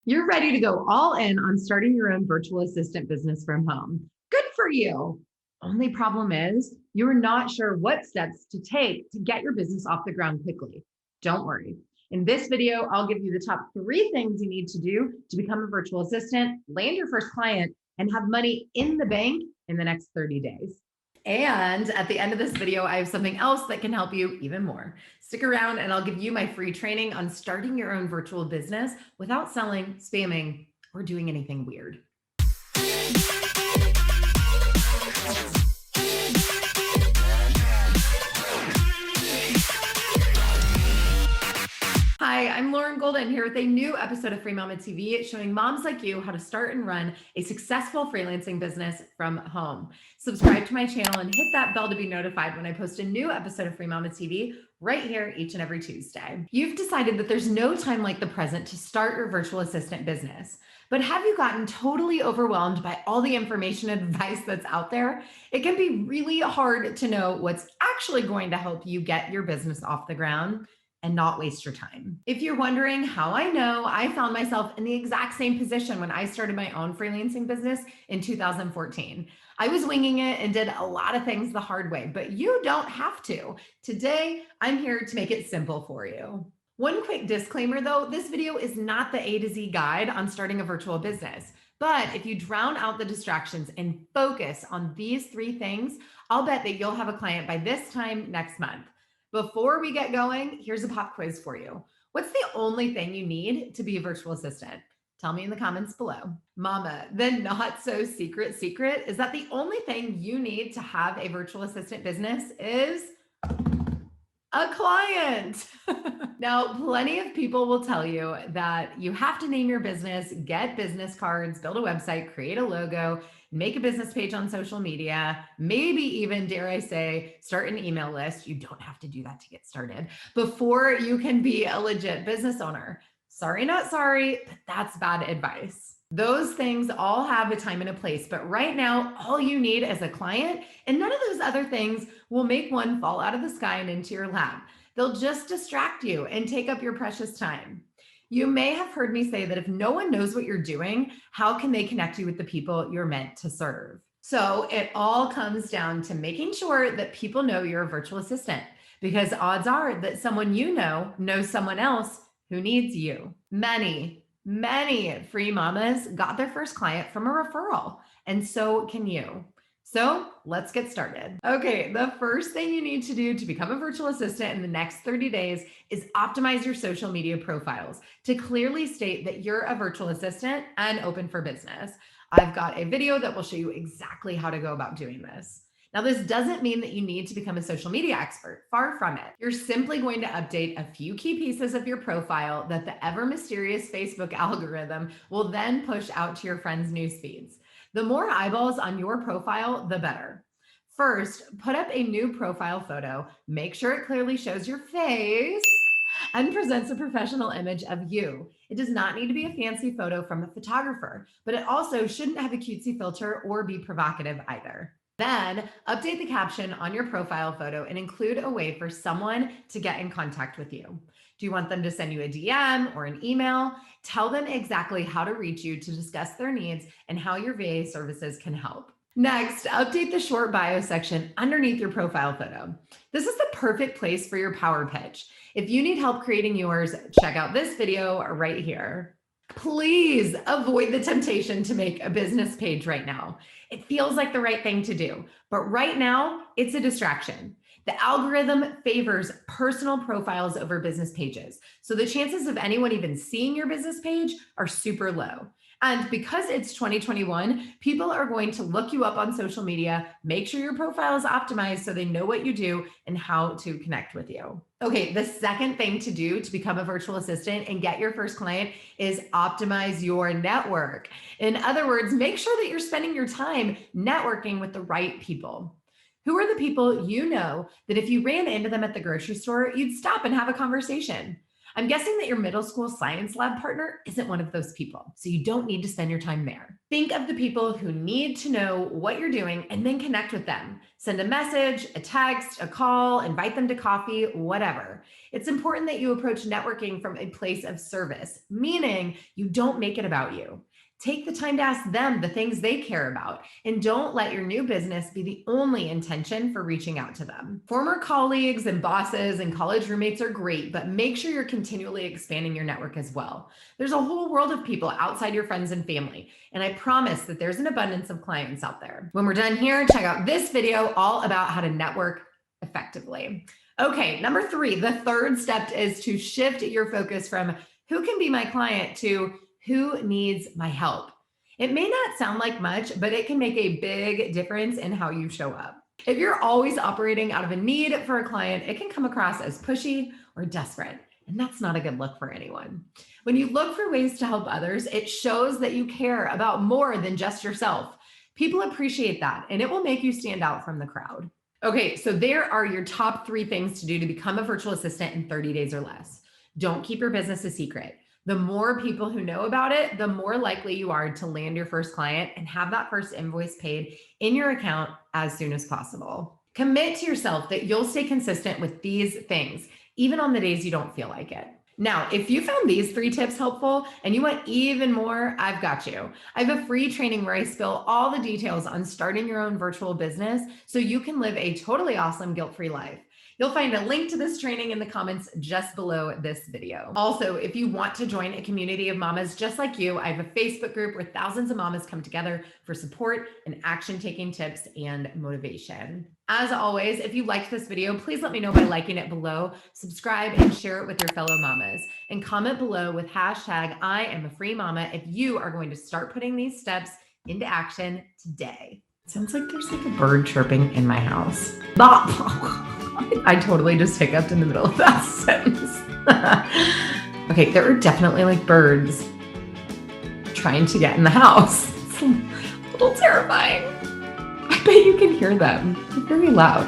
You're ready to go all in on starting your own virtual assistant business from home. Good for you. Only problem is you're not sure what steps to take to get your business off the ground quickly. Don't worry. In this video, I'll give you the top 3 things you need to do to become a virtual assistant, land your first client, and have money in the bank in the next 30 days. And at the end of this video, I have something else that can help you even more. Stick around and I'll give you my free training on starting your own virtual business without selling, spamming, or doing anything weird. Hi, I'm Lauren Golden here with a new episode of Free Mama TV showing moms like you how to start and run a successful freelancing business from home. Subscribe to my channel and hit that bell to be notified when I post a new episode of Free Mama TV right here each and every Tuesday. You've decided that there's no time like the present to start your virtual assistant business. But have you gotten totally overwhelmed by all the information and advice that's out there? It can be really hard to know what's actually going to help you get your business off the ground and not waste your time. If you're wondering how I know, I found myself in the exact same position when I started my own freelancing business in 2014. I was winging it and did a lot of things the hard way, but you don't have to. Today, I'm here to make it simple for you. One quick disclaimer though, this video is not the A to Z guide on starting a virtual business. But if you drown out the distractions and focus on these 3 things, I'll bet that you'll have a client by this time next month. Before we get going, here's a pop quiz for you. What's the only thing you need to be a virtual assistant? Tell me in the comments below. Mama, the not so secret is that the only thing you need to have a virtual assistant business is a client. Now, plenty of people will tell you that you have to name your business, get business cards, build a website, create a logo, make a business page on social media, maybe even, dare I say, start an email list. You don't have to do that to get started before you can be a legit business owner. Sorry, not sorry, but that's bad advice. Those things all have a time and a place, but right now, all you need is a client, and none of those other things will make one fall out of the sky and into your lap. They'll just distract you and take up your precious time. You may have heard me say that if no one knows what you're doing, how can they connect you with the people you're meant to serve? So it all comes down to making sure that people know you're a virtual assistant, because odds are that someone you know knows someone else who needs you. Many free mamas got their first client from a referral, and so can you. So let's get started. Okay, the first thing you need to do to become a virtual assistant in the next 30 days is optimize your social media profiles to clearly state that you're a virtual assistant and open for business. I've got a video that will show you exactly how to go about doing this. Now, this doesn't mean that you need to become a social media expert. Far from it. You're simply going to update a few key pieces of your profile that the ever mysterious Facebook algorithm will then push out to your friends' news feeds. The more eyeballs on your profile, the better. First, put up a new profile photo. Make sure it clearly shows your face and presents a professional image of you. It does not need to be a fancy photo from a photographer, but it also shouldn't have a cutesy filter or be provocative either. Then update the caption on your profile photo and include a way for someone to get in contact with you. Do you want them to send you a DM or an email? Tell them exactly how to reach you to discuss their needs and how your VA services can help. Next, update the short bio section underneath your profile photo. This is the perfect place for your power pitch. If you need help creating yours, check out this video right here. Please avoid the temptation to make a business page right now. It feels like the right thing to do, but right now it's a distraction. The algorithm favors personal profiles over business pages, so the chances of anyone even seeing your business page are super low. And because it's 2021, people are going to look you up on social media, make sure your profile is optimized so they know what you do and how to connect with you. Okay, the second thing to do to become a virtual assistant and get your first client is optimize your network. In other words, make sure that you're spending your time networking with the right people. Who are the people you know that if you ran into them at the grocery store, you'd stop and have a conversation? I'm guessing that your middle school science lab partner isn't one of those people, so you don't need to spend your time there. Think of the people who need to know what you're doing and then connect with them. Send a message, a text, a call, invite them to coffee, whatever. It's important that you approach networking from a place of service, meaning you don't make it about you. Take the time to ask them the things they care about, and don't let your new business be the only intention for reaching out to them. Former colleagues and bosses and college roommates are great, but make sure you're continually expanding your network as well. There's a whole world of people outside your friends and family, and I promise that there's an abundance of clients out there. When we're done here, check out this video all about how to network effectively. Okay, number 3, the third step is to shift your focus from who can be my client to who needs my help. It may not sound like much, but it can make a big difference in how you show up. If you're always operating out of a need for a client, it can come across as pushy or desperate, and that's not a good look for anyone. When you look for ways to help others, it shows that you care about more than just yourself. People appreciate that, and it will make you stand out from the crowd. Okay, so there are your top 3 things to do to become a virtual assistant in 30 days or less. Don't keep your business a secret. The more people who know about it, the more likely you are to land your first client and have that first invoice paid in your account as soon as possible. Commit to yourself that you'll stay consistent with these things, even on the days you don't feel like it. Now, if you found these 3 tips helpful and you want even more, I've got you. I have a free training where I spill all the details on starting your own virtual business so you can live a totally awesome, guilt-free life. You'll find a link to this training in the comments just below this video. Also, if you want to join a community of mamas just like you, I have a Facebook group where thousands of mamas come together for support and action-taking tips and motivation. As always, if you liked this video, please let me know by liking it below, subscribe, and share it with your fellow mamas. And comment below with hashtag I am a free mama if you are going to start putting these steps into action today. It sounds like there's like a bird chirping in my house. I totally just hiccuped in the middle of that sentence. Okay, there are definitely like birds trying to get in the house. It's a little terrifying. I bet you can hear them. They're very loud.